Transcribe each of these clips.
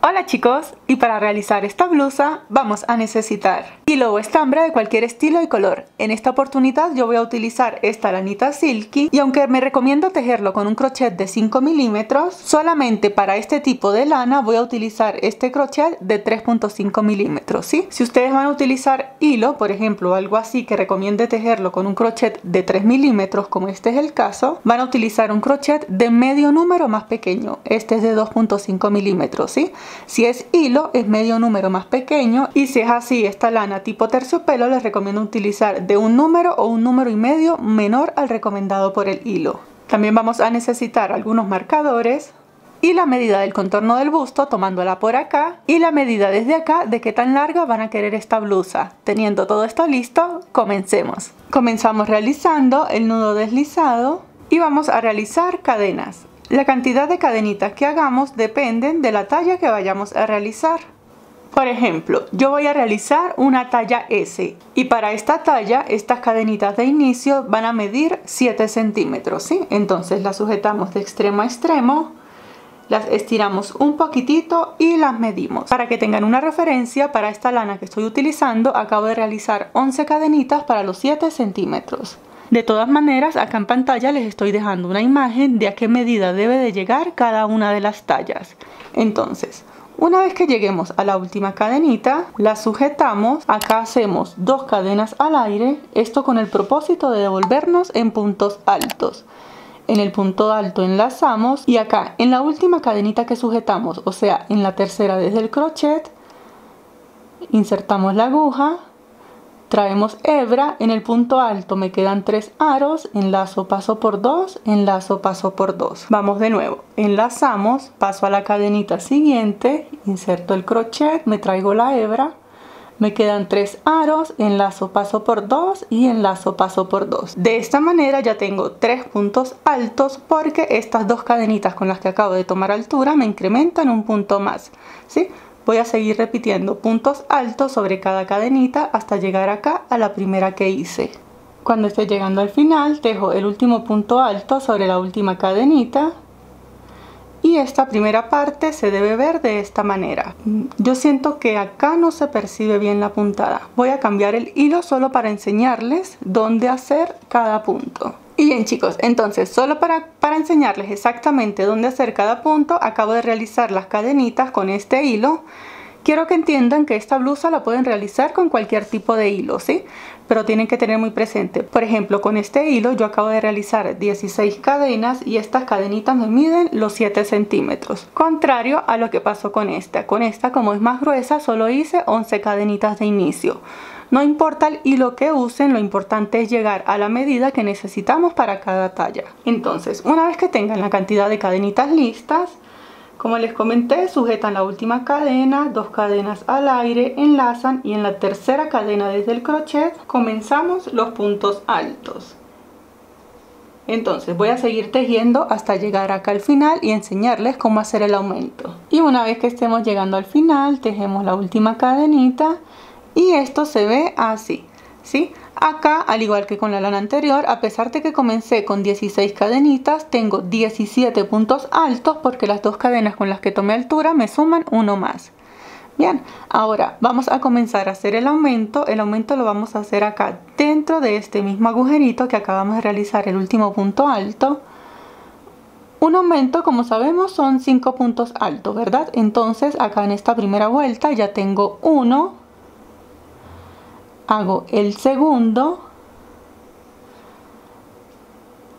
Hola chicos, y para realizar esta blusa vamos a necesitar hilo o estambre de cualquier estilo y color. En esta oportunidad yo voy a utilizar esta lanita silky y aunque me recomiendo tejerlo con un crochet de 5 milímetros, solamente para este tipo de lana voy a utilizar este crochet de 3.5 milímetros, ¿sí? Si ustedes van a utilizar hilo, por ejemplo, algo así que recomiende tejerlo con un crochet de 3 milímetros, como este es el caso, van a utilizar un crochet de medio número más pequeño. Este es de 2.5 milímetros, ¿sí? Si es hilo, es medio número más pequeño, y si es así, esta lana tipo terciopelo, les recomiendo utilizar de un número o un número y medio menor al recomendado por el hilo. También vamos a necesitar algunos marcadores y la medida del contorno del busto, tomándola por acá, y la medida desde acá de qué tan larga van a querer esta blusa. Teniendo todo esto listo, comencemos. Comenzamos realizando el nudo deslizado y vamos a realizar cadenas. La cantidad de cadenitas que hagamos dependen de la talla que vayamos a realizar. Por ejemplo, yo voy a realizar una talla S y para esta talla estas cadenitas de inicio van a medir 7 centímetros, ¿sí? Entonces las sujetamos de extremo a extremo, las estiramos un poquitito y las medimos. Para que tengan una referencia, para esta lana que estoy utilizando acabo de realizar 11 cadenitas para los 7 centímetros. De todas maneras, acá en pantalla les estoy dejando una imagen de a qué medida debe de llegar cada una de las tallas. Entonces, una vez que lleguemos a la última cadenita, la sujetamos. Acá hacemos 2 cadenas al aire, esto con el propósito de devolvernos en puntos altos. En el punto alto enlazamos y acá en la última cadenita que sujetamos, o sea, en la tercera desde el crochet, insertamos la aguja. Traemos hebra, en el punto alto me quedan 3 aros, enlazo, paso por 2, enlazo, paso por 2. Vamos de nuevo, enlazamos, paso a la cadenita siguiente, inserto el crochet, me traigo la hebra, me quedan 3 aros, enlazo, paso por 2 y enlazo, paso por 2. De esta manera ya tengo 3 puntos altos porque estas 2 cadenitas con las que acabo de tomar altura me incrementan un punto más, ¿sí? Voy a seguir repitiendo puntos altos sobre cada cadenita hasta llegar acá a la primera que hice. Cuando esté llegando al final, dejo el último punto alto sobre la última cadenita y esta primera parte se debe ver de esta manera. Yo siento que acá no se percibe bien la puntada. Voy a cambiar el hilo solo para enseñarles dónde hacer cada punto. Y bien chicos, entonces solo para enseñarles exactamente dónde hacer cada punto, acabo de realizar las cadenitas con este hilo. Quiero que entiendan que esta blusa la pueden realizar con cualquier tipo de hilo, ¿sí? Pero tienen que tener muy presente, por ejemplo, con este hilo yo acabo de realizar 16 cadenas y estas cadenitas me miden los 7 centímetros. Contrario a lo que pasó con esta. Con esta, como es más gruesa, solo hice 11 cadenitas de inicio. No importa el hilo que usen, lo importante es llegar a la medida que necesitamos para cada talla. Entonces, una vez que tengan la cantidad de cadenitas listas, como les comenté, sujetan la última cadena, 2 cadenas al aire, enlazan y en la tercera cadena desde el crochet comenzamos los puntos altos. Entonces voy a seguir tejiendo hasta llegar acá al final y enseñarles cómo hacer el aumento. Y una vez que estemos llegando al final, tejemos la última cadenita y esto se ve así, ¿sí? Acá, al igual que con la lana anterior, a pesar de que comencé con 16 cadenitas, tengo 17 puntos altos porque las 2 cadenas con las que tomé altura me suman uno más. Bien, ahora vamos a comenzar a hacer el aumento. El aumento lo vamos a hacer acá dentro de este mismo agujerito que acabamos de realizar el último punto alto. Un aumento, como sabemos, son 5 puntos altos, ¿verdad? Entonces acá en esta primera vuelta ya tengo 1. Hago el segundo.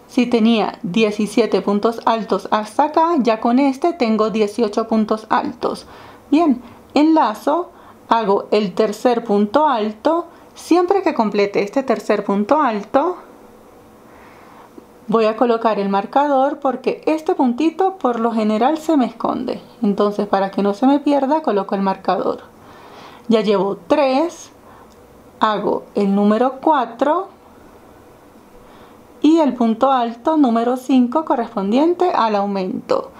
Si tenía 17 puntos altos hasta acá, ya con este tengo 18 puntos altos. Bien, enlazo, hago el tercer punto alto. Siempre que complete este tercer punto alto, voy a colocar el marcador porque este puntito por lo general se me esconde. Entonces, para que no se me pierda, coloco el marcador. Ya llevo 3. Hago el número 4 y el punto alto número 5 correspondiente al aumento.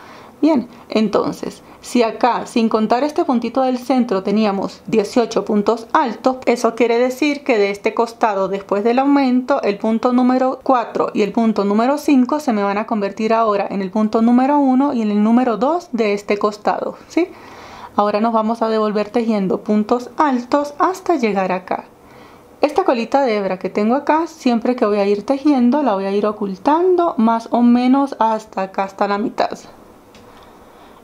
Bien, entonces, si acá, sin contar este puntito del centro, teníamos 18 puntos altos, eso quiere decir que de este costado, después del aumento, el punto número 4 y el punto número 5 se me van a convertir ahora en el punto número 1 y en el número 2 de este costado, ¿sí? Ahora nos vamos a devolver tejiendo puntos altos hasta llegar acá. Esta colita de hebra que tengo acá, siempre que voy a ir tejiendo, la voy a ir ocultando más o menos hasta acá, hasta la mitad.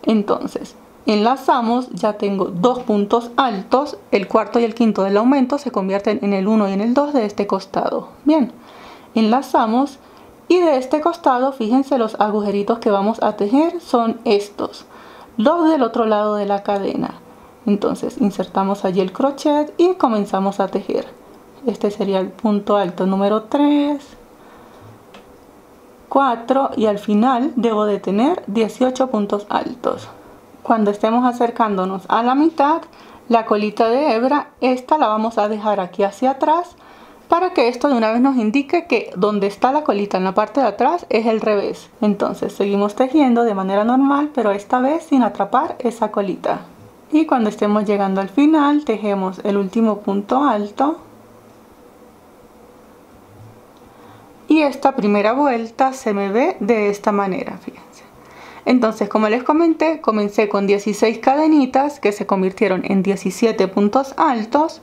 Entonces, enlazamos, ya tengo dos puntos altos, el cuarto y el quinto del aumento se convierten en el 1 y en el 2 de este costado. Bien, enlazamos y de este costado, fíjense, los agujeritos que vamos a tejer son estos, los del otro lado de la cadena. Entonces, insertamos allí el crochet y comenzamos a tejer. Este sería el punto alto número 3, 4 y al final debo de tener 18 puntos altos. Cuando estemos acercándonos a la mitad, la colita de hebra, esta la vamos a dejar aquí hacia atrás para que esto de una vez nos indique que donde está la colita en la parte de atrás es el revés. Entonces seguimos tejiendo de manera normal, pero esta vez sin atrapar esa colita. Y cuando estemos llegando al final, tejemos el último punto alto. Y esta primera vuelta se me ve de esta manera, fíjense. Entonces, como les comenté, comencé con 16 cadenitas que se convirtieron en 17 puntos altos.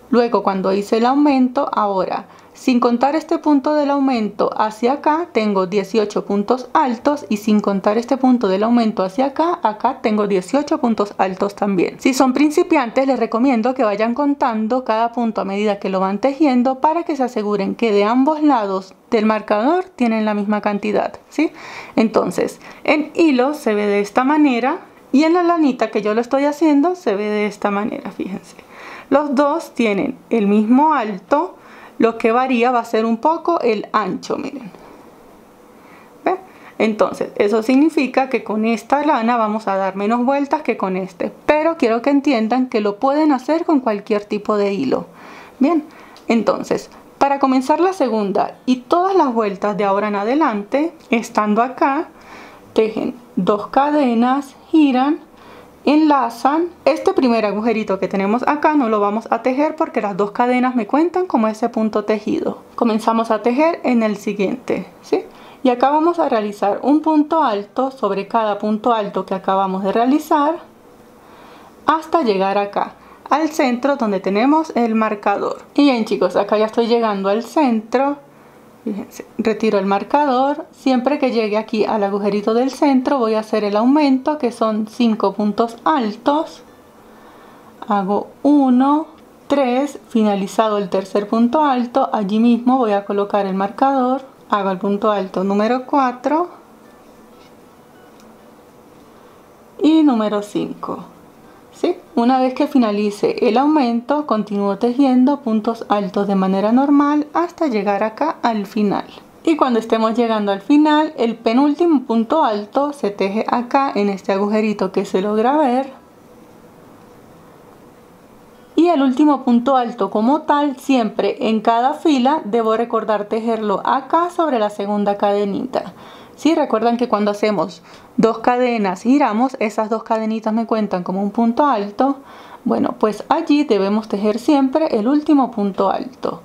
Luego, cuando hice el aumento, ahora, sin contar este punto del aumento hacia acá, tengo 18 puntos altos. Y sin contar este punto del aumento hacia acá, acá tengo 18 puntos altos también. Si son principiantes, les recomiendo que vayan contando cada punto a medida que lo van tejiendo para que se aseguren que de ambos lados del marcador tienen la misma cantidad, ¿sí? Entonces, en hilo se ve de esta manera y en la lanita que yo lo estoy haciendo se ve de esta manera, fíjense. Los dos tienen el mismo alto, lo que varía va a ser un poco el ancho, miren. ¿Ve? Entonces, eso significa que con esta lana vamos a dar menos vueltas que con este, pero quiero que entiendan que lo pueden hacer con cualquier tipo de hilo. Bien, entonces, para comenzar la segunda y todas las vueltas de ahora en adelante, estando acá, tejen 2 cadenas, giran, enlazan. Este primer agujerito que tenemos acá no lo vamos a tejer porque las 2 cadenas me cuentan como ese punto tejido. Comenzamos a tejer en el siguiente, ¿sí? Y acá vamos a realizar un punto alto sobre cada punto alto que acabamos de realizar hasta llegar acá al centro donde tenemos el marcador. Y bien, chicos, acá ya estoy llegando al centro. Fíjense, retiro el marcador. Siempre que llegue aquí al agujerito del centro voy a hacer el aumento, que son 5 puntos altos. Hago 1, 3, finalizado el tercer punto alto, allí mismo voy a colocar el marcador. Hago el punto alto número 4 y número 5. ¿Sí? Una vez que finalice el aumento, continúo tejiendo puntos altos de manera normal hasta llegar acá al final. Y cuando estemos llegando al final, el penúltimo punto alto se teje acá en este agujerito que se logra ver. Y el último punto alto como tal, siempre en cada fila, debo recordar tejerlo acá sobre la segunda cadenita. Sí, recuerdan que cuando hacemos 2 cadenas y giramos, esas 2 cadenitas me cuentan como un punto alto. Bueno, pues allí debemos tejer siempre el último punto alto.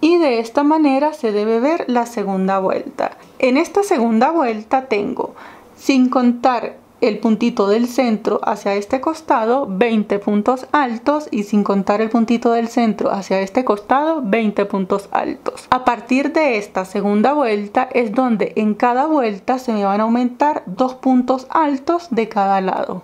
Y de esta manera se debe ver la segunda vuelta. En esta segunda vuelta tengo, sin contar el puntito del centro hacia este costado, 20 puntos altos, y sin contar el puntito del centro hacia este costado, 20 puntos altos. A partir de esta segunda vuelta es donde en cada vuelta se me van a aumentar 2 puntos altos de cada lado.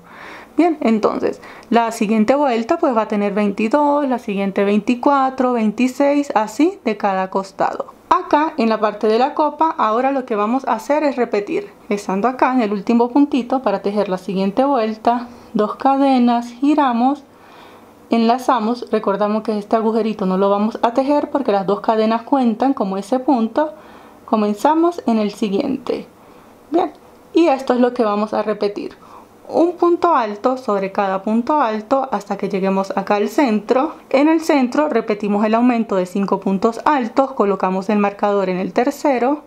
Bien, entonces la siguiente vuelta pues va a tener 22, la siguiente 24, 26, así de cada costado. Acá en la parte de la copa, ahora lo que vamos a hacer es repetir, estando acá en el último puntito para tejer la siguiente vuelta, 2 cadenas, giramos, enlazamos. Recordamos que este agujerito no lo vamos a tejer porque las 2 cadenas cuentan como ese punto. Comenzamos en el siguiente. Bien, y esto es lo que vamos a repetir. Un punto alto sobre cada punto alto hasta que lleguemos acá al centro. En el centro repetimos el aumento de 5 puntos altos, colocamos el marcador en el tercero,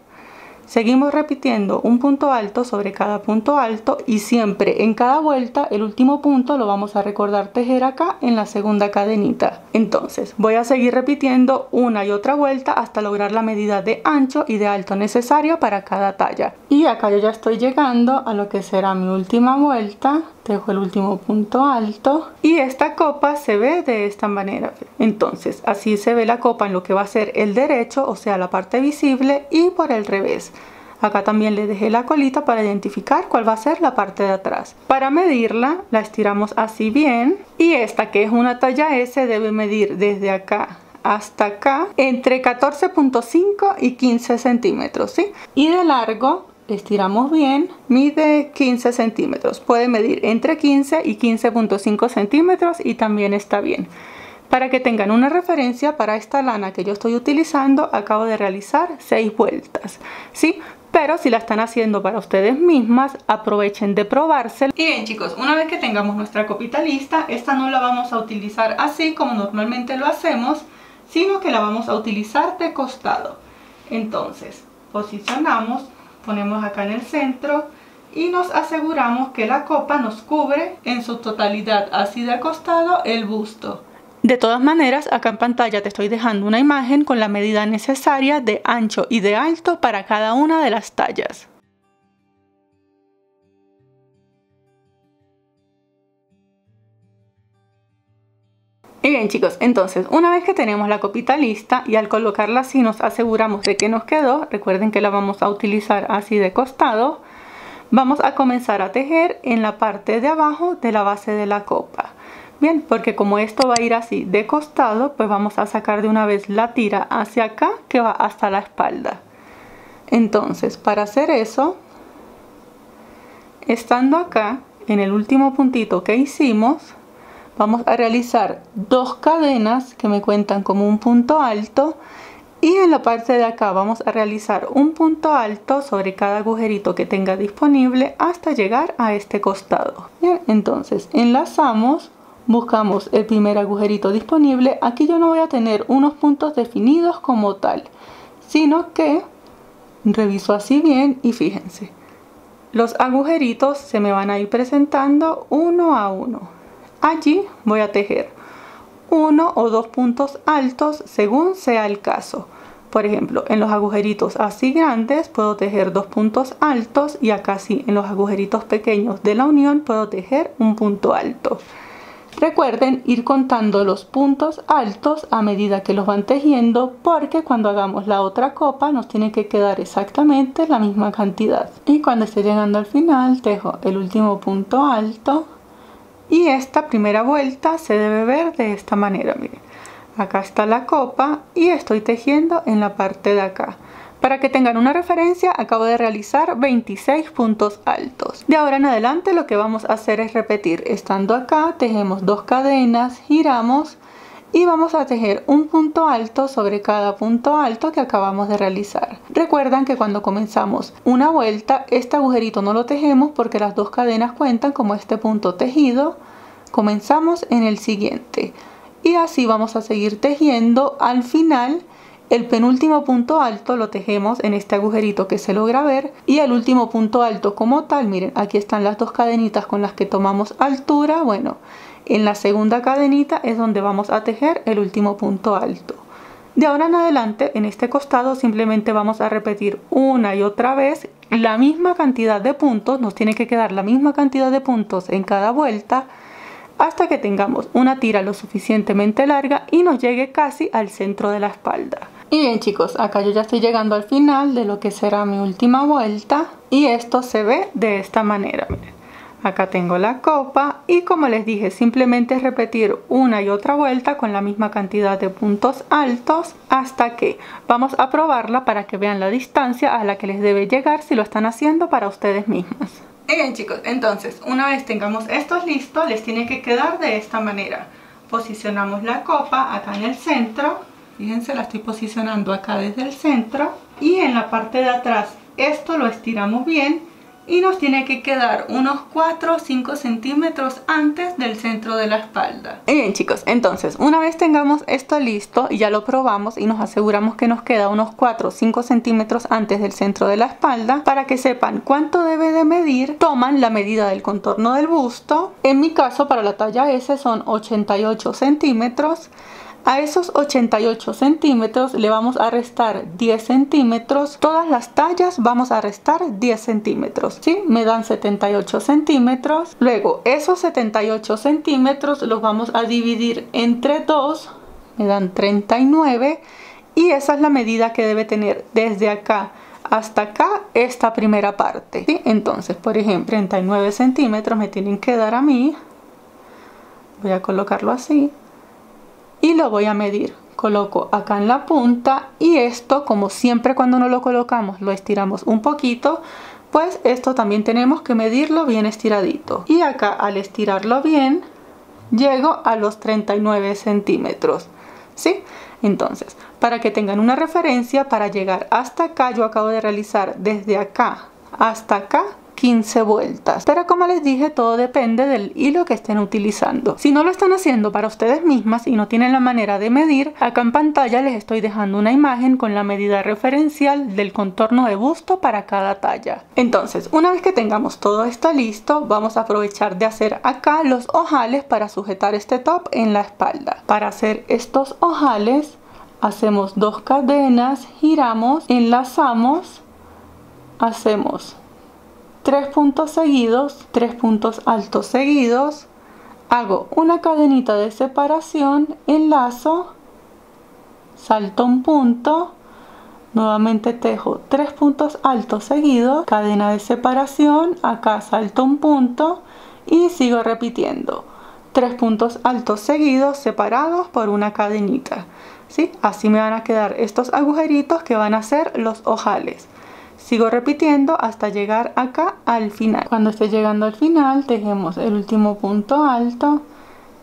seguimos repitiendo un punto alto sobre cada punto alto y siempre en cada vuelta el último punto lo vamos a recordar tejer acá en la segunda cadenita. Entonces voy a seguir repitiendo una y otra vuelta hasta lograr la medida de ancho y de alto necesaria para cada talla. Y acá yo ya estoy llegando a lo que será mi última vuelta, tejo el último punto alto y esta copa se ve de esta manera. Entonces así se ve la copa en lo que va a ser el derecho, o sea la parte visible, y por el revés. Acá también le dejé la colita para identificar cuál va a ser la parte de atrás. Para medirla la estiramos así bien, y esta, que es una talla S, debe medir desde acá hasta acá entre 14.5 y 15 centímetros, ¿sí? Y de largo, estiramos bien, mide 15 centímetros. Puede medir entre 15 y 15.5 centímetros y también está bien. Para que tengan una referencia, para esta lana que yo estoy utilizando acabo de realizar 6 vueltas, ¿sí? Pero si la están haciendo para ustedes mismas, aprovechen de probársela. Y bien chicos, una vez que tengamos nuestra copita lista, esta no la vamos a utilizar así como normalmente lo hacemos, sino que la vamos a utilizar de costado. Entonces posicionamos, ponemos acá en el centro y nos aseguramos que la copa nos cubre en su totalidad, así de costado, el busto. De todas maneras, acá en pantalla te estoy dejando una imagen con la medida necesaria de ancho y de alto para cada una de las tallas. Y bien chicos, entonces una vez que tenemos la copita lista y al colocarla así nos aseguramos de que nos quedó, recuerden que la vamos a utilizar así de costado, vamos a comenzar a tejer en la parte de abajo de la base de la copa. Bien, porque como esto va a ir así de costado, pues vamos a sacar de una vez la tira hacia acá que va hasta la espalda. Entonces, para hacer eso, estando acá en el último puntito que hicimos, vamos a realizar 2 cadenas que me cuentan como un punto alto, y en la parte de acá vamos a realizar un punto alto sobre cada agujerito que tenga disponible hasta llegar a este costado. Bien, entonces enlazamos. Buscamos el primer agujerito disponible. Aquí yo no voy a tener unos puntos definidos como tal, sino que reviso así bien y fíjense, los agujeritos se me van a ir presentando uno a uno. Allí voy a tejer 1 o 2 puntos altos según sea el caso. Por ejemplo, en los agujeritos así grandes puedo tejer 2 puntos altos, y acá sí, en los agujeritos pequeños de la unión puedo tejer un punto alto. Recuerden ir contando los puntos altos a medida que los van tejiendo, porque cuando hagamos la otra copa nos tiene que quedar exactamente la misma cantidad. Y cuando esté llegando al final tejo el último punto alto, y esta primera vuelta se debe ver de esta manera. Miren, acá está la copa y estoy tejiendo en la parte de acá. Para que tengan una referencia, acabo de realizar 26 puntos altos. De ahora en adelante lo que vamos a hacer es repetir. Estando acá, tejemos 2 cadenas, giramos y vamos a tejer un punto alto sobre cada punto alto que acabamos de realizar. Recuerdan que cuando comenzamos una vuelta, este agujerito no lo tejemos porque las 2 cadenas cuentan como este punto tejido. Comenzamos en el siguiente y así vamos a seguir tejiendo. Al final, el penúltimo punto alto lo tejemos en este agujerito que se logra ver, y el último punto alto como tal, miren, aquí están las 2 cadenitas con las que tomamos altura. Bueno, en la segunda cadenita es donde vamos a tejer el último punto alto. De ahora en adelante, en este costado simplemente vamos a repetir una y otra vez la misma cantidad de puntos. Nos tiene que quedar la misma cantidad de puntos en cada vuelta hasta que tengamos una tira lo suficientemente larga y nos llegue casi al centro de la espalda. Y bien chicos, acá yo ya estoy llegando al final de lo que será mi última vuelta, y esto se ve de esta manera. Miren, acá tengo la copa y como les dije, simplemente es repetir una y otra vuelta con la misma cantidad de puntos altos hasta que vamos a probarla para que vean la distancia a la que les debe llegar si lo están haciendo para ustedes mismas. Y bien chicos, entonces una vez tengamos estos listos, les tiene que quedar de esta manera. Posicionamos la copa acá en el centro. Fíjense, la estoy posicionando acá desde el centro, y en la parte de atrás esto lo estiramos bien y nos tiene que quedar unos 4 o 5 centímetros antes del centro de la espalda. Y bien chicos, entonces una vez tengamos esto listo y ya lo probamos y nos aseguramos que nos queda unos 4 o 5 centímetros antes del centro de la espalda, para que sepan cuánto debe de medir, toman la medida del contorno del busto. En mi caso, para la talla S son 88 centímetros. A esos 88 centímetros le vamos a restar 10 centímetros. Todas las tallas vamos a restar 10 centímetros. ¿Sí? Me dan 78 centímetros. Luego esos 78 centímetros los vamos a dividir entre 2. Me dan 39. Y esa es la medida que debe tener desde acá hasta acá esta primera parte. ¿Sí? Entonces, por ejemplo, 39 centímetros me tienen que dar a mí. Voy a colocarlo así. Y lo voy a medir. Coloco acá en la punta y esto, como siempre cuando no lo colocamos lo estiramos un poquito, pues esto también tenemos que medirlo bien estiradito. Y acá al estirarlo bien llego a los 39 centímetros. ¿Sí? Entonces, para que tengan una referencia, para llegar hasta acá yo acabo de realizar desde acá hasta acá 15 vueltas, pero como les dije, todo depende del hilo que estén utilizando. Si no lo están haciendo para ustedes mismas y no tienen la manera de medir, acá en pantalla les estoy dejando una imagen con la medida referencial del contorno de busto para cada talla. Entonces, una vez que tengamos todo esto listo, vamos a aprovechar de hacer acá los ojales para sujetar este top en la espalda. Para hacer estos ojales hacemos 2 cadenas, giramos, enlazamos, hacemos 3 puntos seguidos, 3 puntos altos seguidos, hago una cadenita de separación, enlazo, salto un punto, nuevamente tejo 3 puntos altos seguidos, cadena de separación, acá salto un punto y sigo repitiendo 3 puntos altos seguidos separados por una cadenita. ¿Sí? Así me van a quedar estos agujeritos que van a ser los ojales. Sigo repitiendo hasta llegar acá al final. Cuando esté llegando al final, tejemos el último punto alto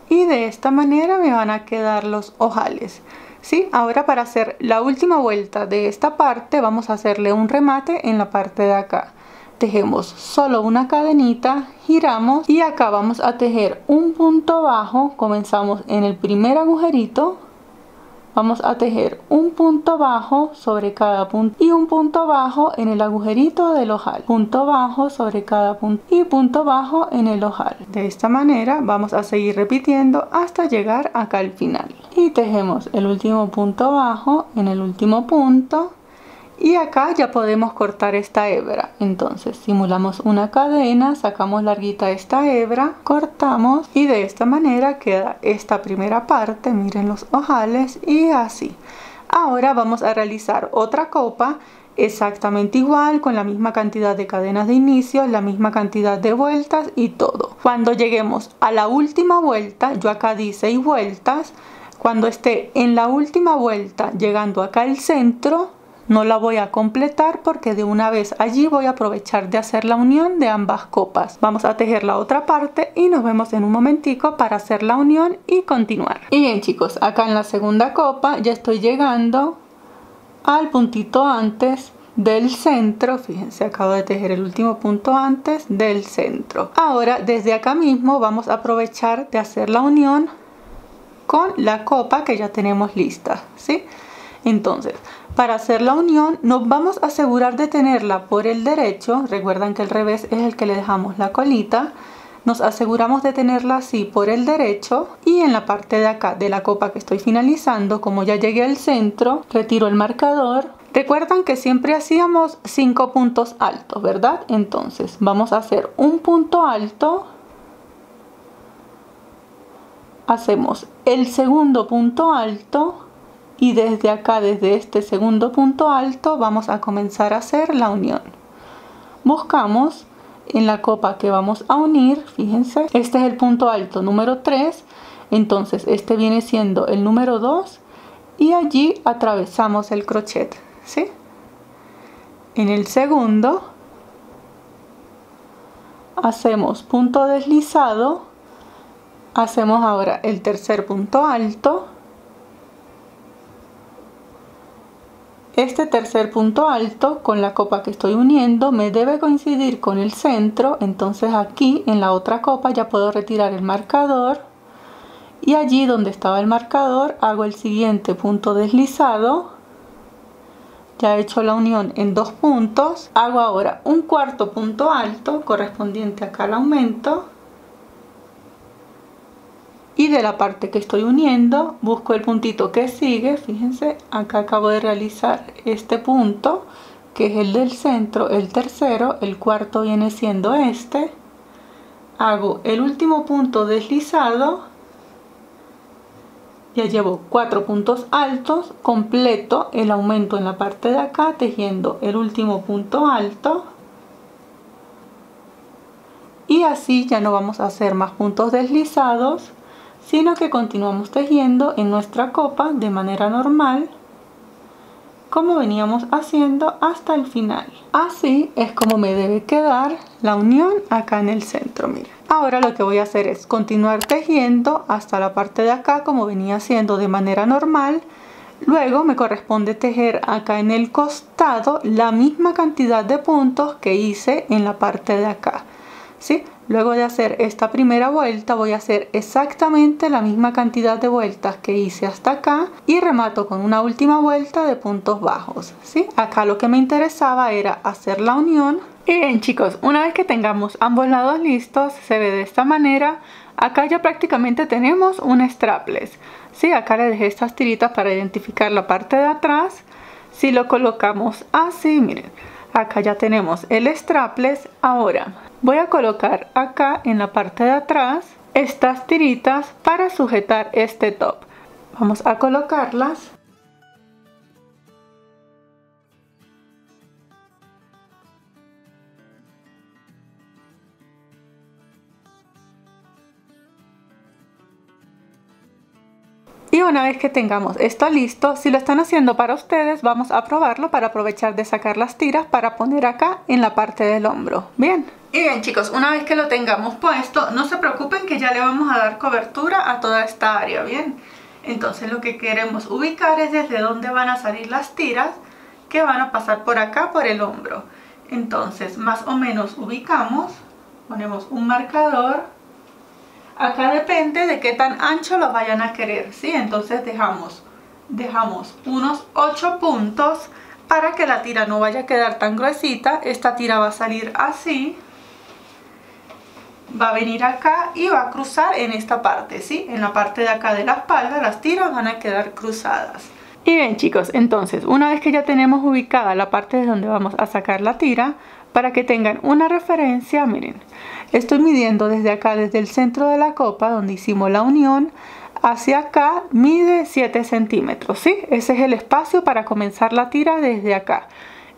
y de esta manera me van a quedar los ojales. ¿Sí? Ahora para hacer la última vuelta de esta parte vamos a hacerle un remate en la parte de acá. Tejemos solo una cadenita, giramos y acá vamos a tejer un punto bajo. Comenzamos en el primer agujerito. Vamos a tejer un punto bajo sobre cada punto y un punto bajo en el agujerito del ojal. Punto bajo sobre cada punto y punto bajo en el ojal. De esta manera vamos a seguir repitiendo hasta llegar acá al final. Y tejemos el último punto bajo en el último punto. Y acá ya podemos cortar esta hebra. Entonces simulamos una cadena, sacamos larguita esta hebra, cortamos y de esta manera queda esta primera parte. Miren los ojales y así. Ahora vamos a realizar otra copa exactamente igual, con la misma cantidad de cadenas de inicio, la misma cantidad de vueltas y todo. Cuando lleguemos a la última vuelta, yo acá di 6 vueltas. Cuando esté en la última vuelta llegando acá al centro, no la voy a completar porque de una vez allí voy a aprovechar de hacer la unión de ambas copas. Vamos a tejer la otra parte y nos vemos en un momentico para hacer la unión y continuar. Y bien chicos, acá en la segunda copa ya estoy llegando al puntito antes del centro. Fíjense, acabo de tejer el último punto antes del centro. Ahora desde acá mismo vamos a aprovechar de hacer la unión con la copa que ya tenemos lista, ¿sí? Entonces, para hacer la unión nos vamos a asegurar de tenerla por el derecho. Recuerdan que el revés es el que le dejamos la colita. Nos aseguramos de tenerla así por el derecho y en la parte de acá de la copa que estoy finalizando, como ya llegué al centro, retiro el marcador. Recuerdan que siempre hacíamos 5 puntos altos, ¿verdad? Entonces vamos a hacer un punto alto. Hacemos el segundo punto alto. Y desde acá, desde este segundo punto alto, vamos a comenzar a hacer la unión. Buscamos en la copa que vamos a unir, fíjense, este es el punto alto número 3, entonces este viene siendo el número 2 y allí atravesamos el crochet, ¿sí? En el segundo hacemos punto deslizado, hacemos ahora el tercer punto alto. Este tercer punto alto con la copa que estoy uniendo me debe coincidir con el centro, entonces aquí en la otra copa ya puedo retirar el marcador y allí donde estaba el marcador hago el siguiente punto deslizado. Ya he hecho la unión en 2 puntos, hago ahora un cuarto punto alto correspondiente acá al aumento y y de la parte que estoy uniendo busco el puntito que sigue. Fíjense, acá acabo de realizar este punto que es el del centro, el tercero, el cuarto viene siendo este. Hago el último punto deslizado, ya llevo 4 puntos altos, completo el aumento en la parte de acá tejiendo el último punto alto. Y así ya no vamos a hacer más puntos deslizados, sino que continuamos tejiendo en nuestra copa de manera normal, como veníamos haciendo hasta el final. Así es como me debe quedar la unión acá en el centro. Miren, ahora lo que voy a hacer es continuar tejiendo hasta la parte de acá como venía haciendo de manera normal. Luego me corresponde tejer acá en el costado la misma cantidad de puntos que hice en la parte de acá, ¿sí? Luego de hacer esta primera vuelta voy a hacer exactamente la misma cantidad de vueltas que hice hasta acá y remato con una última vuelta de puntos bajos, ¿sí? Acá lo que me interesaba era hacer la unión. Y bien chicos, una vez que tengamos ambos lados listos, se ve de esta manera. Acá ya prácticamente tenemos un strapless, ¿sí? Acá le dejé estas tiritas para identificar la parte de atrás. Si lo colocamos así, miren, acá ya tenemos el strapless. Ahora voy a colocar acá en la parte de atrás estas tiritas para sujetar este top. Vamos a colocarlas. Y una vez que tengamos esto listo, si lo están haciendo para ustedes, vamos a probarlo para aprovechar de sacar las tiras para poner acá en la parte del hombro. Bien. Y bien chicos, una vez que lo tengamos puesto, no se preocupen que ya le vamos a dar cobertura a toda esta área, ¿bien? Entonces lo que queremos ubicar es desde dónde van a salir las tiras que van a pasar por acá, por el hombro. Entonces más o menos ubicamos, ponemos un marcador. Acá depende de qué tan ancho lo vayan a querer, ¿sí? Entonces dejamos unos 8 puntos para que la tira no vaya a quedar tan gruesita. Esta tira va a salir así, va a venir acá y va a cruzar en esta parte, ¿sí? En la parte de acá de la espalda las tiras van a quedar cruzadas. Y bien chicos, entonces una vez que ya tenemos ubicada la parte de donde vamos a sacar la tira, para que tengan una referencia, miren, estoy midiendo desde acá, desde el centro de la copa donde hicimos la unión, hacia acá mide 7 centímetros, ¿sí? Ese es el espacio para comenzar la tira desde acá.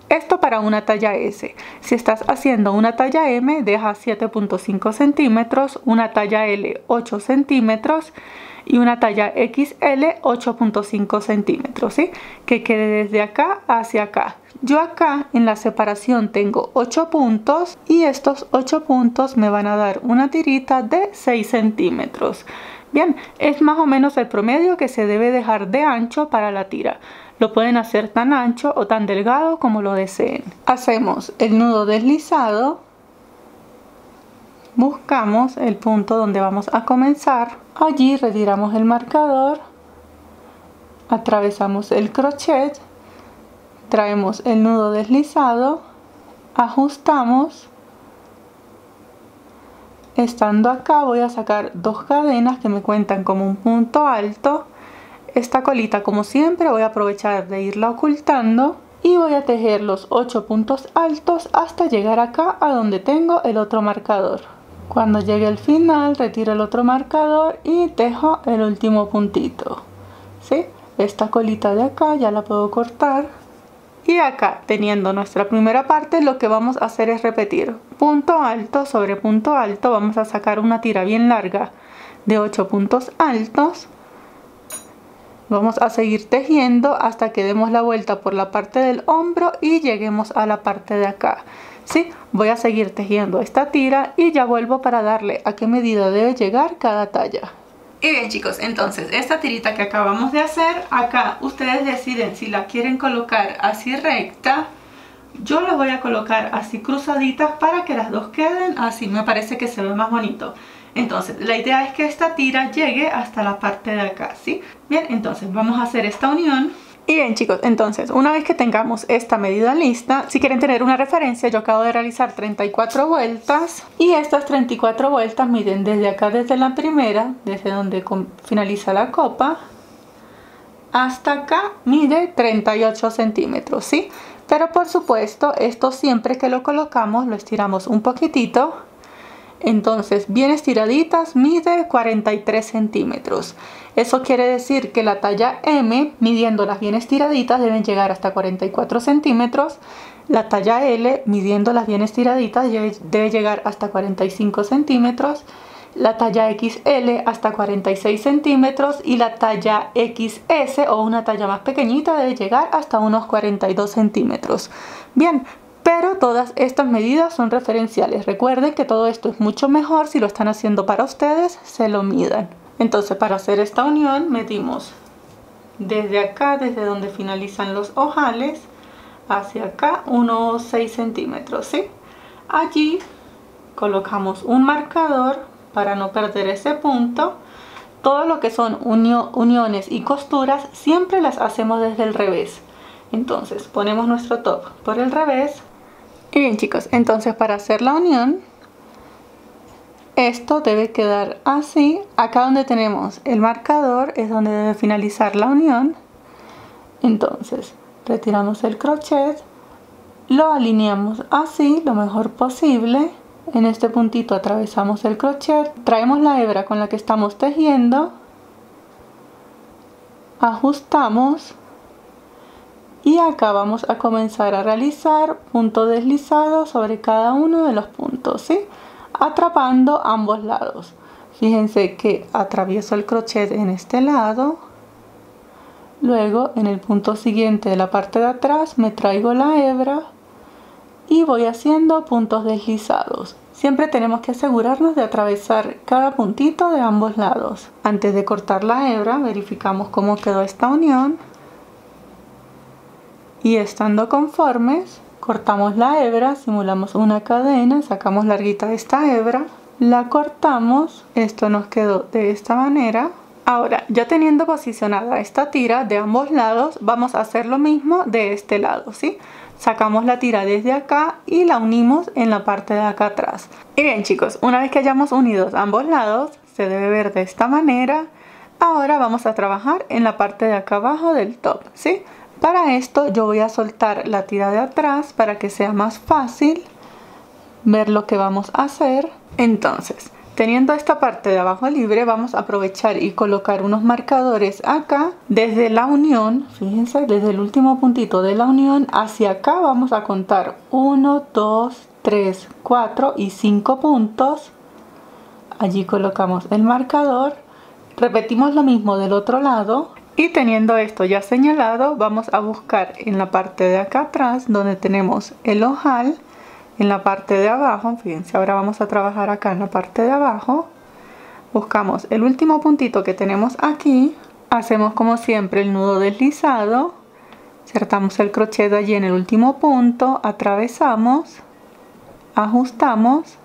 Esto para una talla S. Si estás haciendo una talla M, deja 7.5 centímetros, una talla L 8 centímetros y una talla XL 8.5 centímetros, ¿sí? Que quede desde acá hacia acá. Yo acá en la separación tengo 8 puntos y estos 8 puntos me van a dar una tirita de 6 centímetros. Bien, es más o menos el promedio que se debe dejar de ancho para la tira. Lo pueden hacer tan ancho o tan delgado como lo deseen. Hacemos el nudo deslizado. Buscamos el punto donde vamos a comenzar. Allí retiramos el marcador. Atravesamos el crochet. Traemos el nudo deslizado. Ajustamos. Estando acá voy a sacar 2 cadenas que me cuentan como un punto alto. Esta colita, como siempre, voy a aprovechar de irla ocultando y voy a tejer los 8 puntos altos hasta llegar acá a donde tengo el otro marcador. Cuando llegue al final retiro el otro marcador y tejo el último puntito, ¿sí? Esta colita de acá ya la puedo cortar. Y acá, teniendo nuestra primera parte, lo que vamos a hacer es repetir punto alto sobre punto alto. Vamos a sacar una tira bien larga de 8 puntos altos. Vamos a seguir tejiendo hasta que demos la vuelta por la parte del hombro y lleguemos a la parte de acá, ¿sí? Voy a seguir tejiendo esta tira y ya vuelvo para darle a qué medida debe llegar cada talla. Y bien chicos, entonces esta tirita que acabamos de hacer, acá ustedes deciden si la quieren colocar así recta. Yo las voy a colocar así cruzaditas para que las dos queden así, me parece que se ve más bonito. Entonces la idea es que esta tira llegue hasta la parte de acá, ¿sí? Bien, entonces vamos a hacer esta unión. Y bien chicos, entonces una vez que tengamos esta medida lista, si quieren tener una referencia, yo acabo de realizar 34 vueltas y estas 34 vueltas miden desde acá, desde la primera, desde donde finaliza la copa, hasta acá mide 38 centímetros, ¿sí? Pero por supuesto, esto siempre que lo colocamos lo estiramos un poquitito. Entonces, bien estiraditas, mide 43 centímetros. Eso quiere decir que la talla M, midiéndolas bien estiraditas, deben llegar hasta 44 centímetros. La talla L, midiéndolas bien estiraditas, debe llegar hasta 45 centímetros. La talla XL hasta 46 centímetros. Y la talla XS o una talla más pequeñita debe llegar hasta unos 42 centímetros. Bien. Pero todas estas medidas son referenciales. Recuerden que todo esto es mucho mejor si lo están haciendo para ustedes, se lo midan. Entonces, para hacer esta unión medimos desde acá, desde donde finalizan los ojales, hacia acá unos 6 centímetros, ¿sí? Allí colocamos un marcador para no perder ese punto. Todo lo que son uniones y costuras siempre las hacemos desde el revés. Entonces ponemos nuestro top por el revés. Y bien chicos, entonces para hacer la unión, esto debe quedar así. Acá donde tenemos el marcador es donde debe finalizar la unión. Entonces retiramos el crochet, lo alineamos así lo mejor posible. En este puntito atravesamos el crochet, traemos la hebra con la que estamos tejiendo, ajustamos. Y acá vamos a comenzar a realizar punto deslizado sobre cada uno de los puntos, ¿sí? Atrapando ambos lados. Fíjense que atravieso el crochet en este lado. Luego en el punto siguiente de la parte de atrás me traigo la hebra y voy haciendo puntos deslizados. Siempre tenemos que asegurarnos de atravesar cada puntito de ambos lados. Antes de cortar la hebra verificamos cómo quedó esta unión. Y estando conformes, cortamos la hebra, simulamos una cadena, sacamos larguita esta hebra, la cortamos, esto nos quedó de esta manera. Ahora, ya teniendo posicionada esta tira de ambos lados, vamos a hacer lo mismo de este lado, ¿sí? Sacamos la tira desde acá y la unimos en la parte de acá atrás. Y bien chicos, una vez que hayamos unido ambos lados, se debe ver de esta manera. Ahora vamos a trabajar en la parte de acá abajo del top, ¿sí? Para esto yo voy a soltar la tira de atrás para que sea más fácil ver lo que vamos a hacer. Entonces, teniendo esta parte de abajo libre, vamos a aprovechar y colocar unos marcadores acá desde la unión. Fíjense, desde el último puntito de la unión hacia acá vamos a contar 1, 2, 3, 4 y 5 puntos. Allí colocamos el marcador. Repetimos lo mismo del otro lado. Y teniendo esto ya señalado, vamos a buscar en la parte de acá atrás donde tenemos el ojal, en la parte de abajo, fíjense, ahora vamos a trabajar acá en la parte de abajo, buscamos el último puntito que tenemos aquí, hacemos como siempre el nudo deslizado, insertamos el crochet allí en el último punto, atravesamos, ajustamos,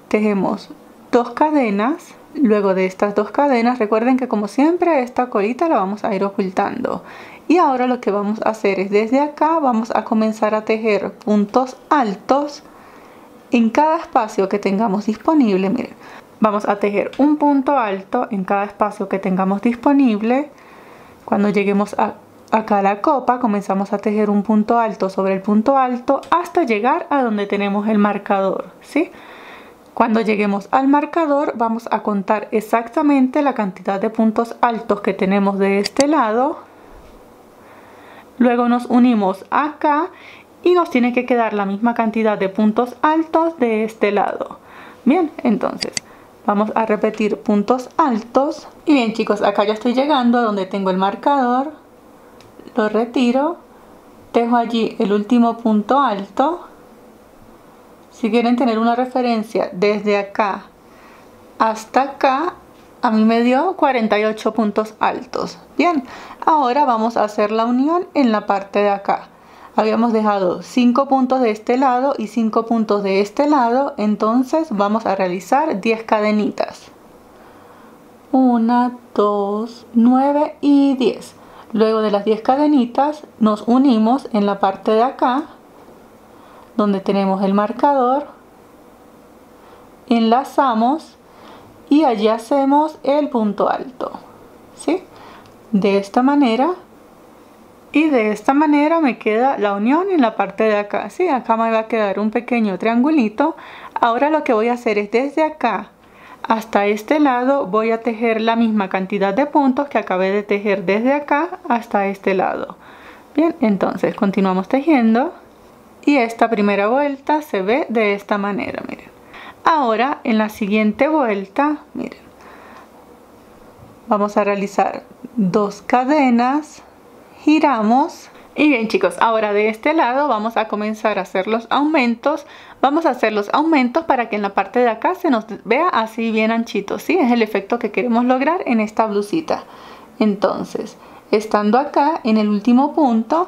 tejemos 2 cadenas. Luego de estas 2 cadenas, recuerden que como siempre esta colita la vamos a ir ocultando. Y ahora lo que vamos a hacer es desde acá vamos a comenzar a tejer puntos altos en cada espacio que tengamos disponible. Miren, vamos a tejer un punto alto en cada espacio que tengamos disponible. Cuando lleguemos acá a la copa, comenzamos a tejer un punto alto sobre el punto alto hasta llegar a donde tenemos el marcador, ¿sí? Cuando lleguemos al marcador vamos a contar exactamente la cantidad de puntos altos que tenemos de este lado. Luego nos unimos acá y nos tiene que quedar la misma cantidad de puntos altos de este lado. Bien, entonces vamos a repetir puntos altos. Y bien chicos, acá ya estoy llegando a donde tengo el marcador. Lo retiro, tejo allí el último punto alto. Si quieren tener una referencia desde acá hasta acá, a mí me dio 48 puntos altos. Bien, ahora vamos a hacer la unión en la parte de acá. Habíamos dejado 5 puntos de este lado y 5 puntos de este lado, entonces vamos a realizar 10 cadenitas. 1, 2, 9 y 10. Luego de las 10 cadenitas nos unimos en la parte de acá, donde tenemos el marcador, enlazamos y allí hacemos el punto alto, ¿sí? De esta manera, y de esta manera me queda la unión en la parte de acá, ¿sí? Acá me va a quedar un pequeño triangulito. Ahora lo que voy a hacer es desde acá hasta este lado voy a tejer la misma cantidad de puntos que acabé de tejer desde acá hasta este lado. Bien, entonces continuamos tejiendo y esta primera vuelta se ve de esta manera, miren. Ahora en la siguiente vuelta, miren, vamos a realizar 2 cadenas, giramos. Y bien chicos, ahora de este lado vamos a comenzar a hacer los aumentos. Vamos a hacer los aumentos para que en la parte de acá se nos vea así bien anchito, ¿sí? Es el efecto que queremos lograr en esta blusita. Entonces, estando acá en el último punto,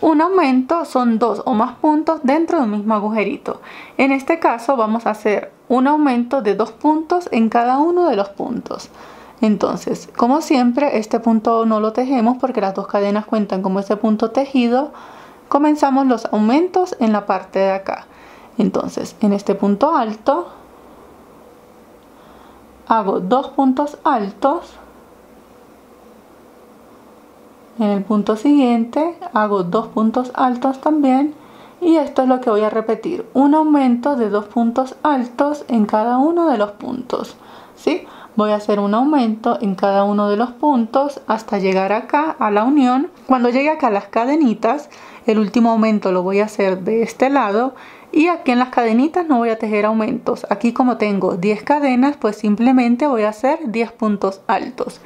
un aumento son 2 o más puntos dentro de un mismo agujerito. En este caso vamos a hacer un aumento de 2 puntos en cada uno de los puntos. Entonces, como siempre, este punto no lo tejemos porque las 2 cadenas cuentan como ese punto tejido. Comenzamos los aumentos en la parte de acá. Entonces, en este punto alto, hago 2 puntos altos. En el punto siguiente, hago 2 puntos altos también. Y esto es lo que voy a repetir. Un aumento de 2 puntos altos en cada uno de los puntos, ¿sí? Voy a hacer un aumento en cada uno de los puntos hasta llegar acá a la unión. Cuando llegue acá a las cadenitas, el último aumento lo voy a hacer de este lado. Y aquí en las cadenitas no voy a tejer aumentos. Aquí como tengo 10 cadenas, pues simplemente voy a hacer 10 puntos altos.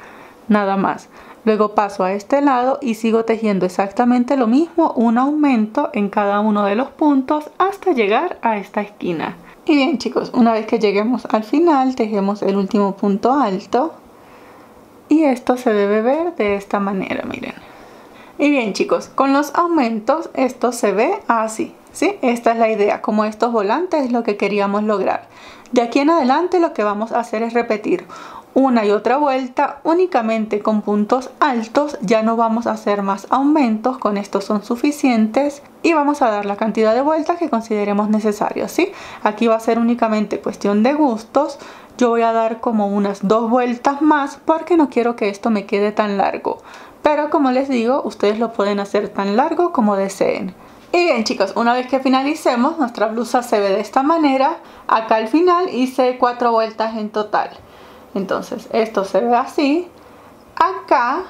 Nada más. Luego paso a este lado y sigo tejiendo exactamente lo mismo. Un aumento en cada uno de los puntos hasta llegar a esta esquina. Y bien chicos, una vez que lleguemos al final, tejemos el último punto alto. Y esto se debe ver de esta manera, miren. Y bien chicos, con los aumentos esto se ve así, ¿sí? Esta es la idea, como estos volantes es lo que queríamos lograr. De aquí en adelante lo que vamos a hacer es repetir una y otra vuelta únicamente con puntos altos. Ya no vamos a hacer más aumentos, con estos son suficientes. Y vamos a dar la cantidad de vueltas que consideremos necesarios, ¿sí? Aquí va a ser únicamente cuestión de gustos. Yo voy a dar como unas 2 vueltas más porque no quiero que esto me quede tan largo. Pero como les digo, ustedes lo pueden hacer tan largo como deseen. Y bien chicos, una vez que finalicemos, nuestra blusa se ve de esta manera. Acá al final hice 4 vueltas en total. Entonces esto se ve así. Acá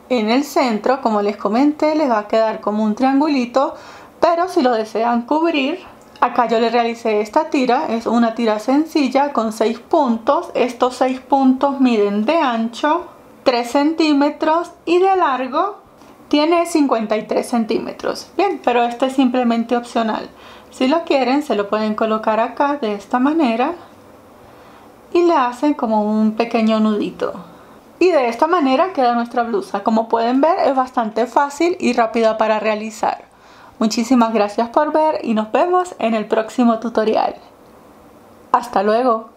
en el centro, como les comenté, les va a quedar como un triangulito. Pero si lo desean cubrir, acá yo le realicé esta tira. Es una tira sencilla con 6 puntos. Estos 6 puntos miden de ancho 3 centímetros y de largo tiene 53 centímetros. Bien, pero esto es simplemente opcional. Si lo quieren, se lo pueden colocar acá de esta manera y le hacen como un pequeño nudito. Y de esta manera queda nuestra blusa. Como pueden ver, es bastante fácil y rápida para realizar. Muchísimas gracias por ver y nos vemos en el próximo tutorial. Hasta luego.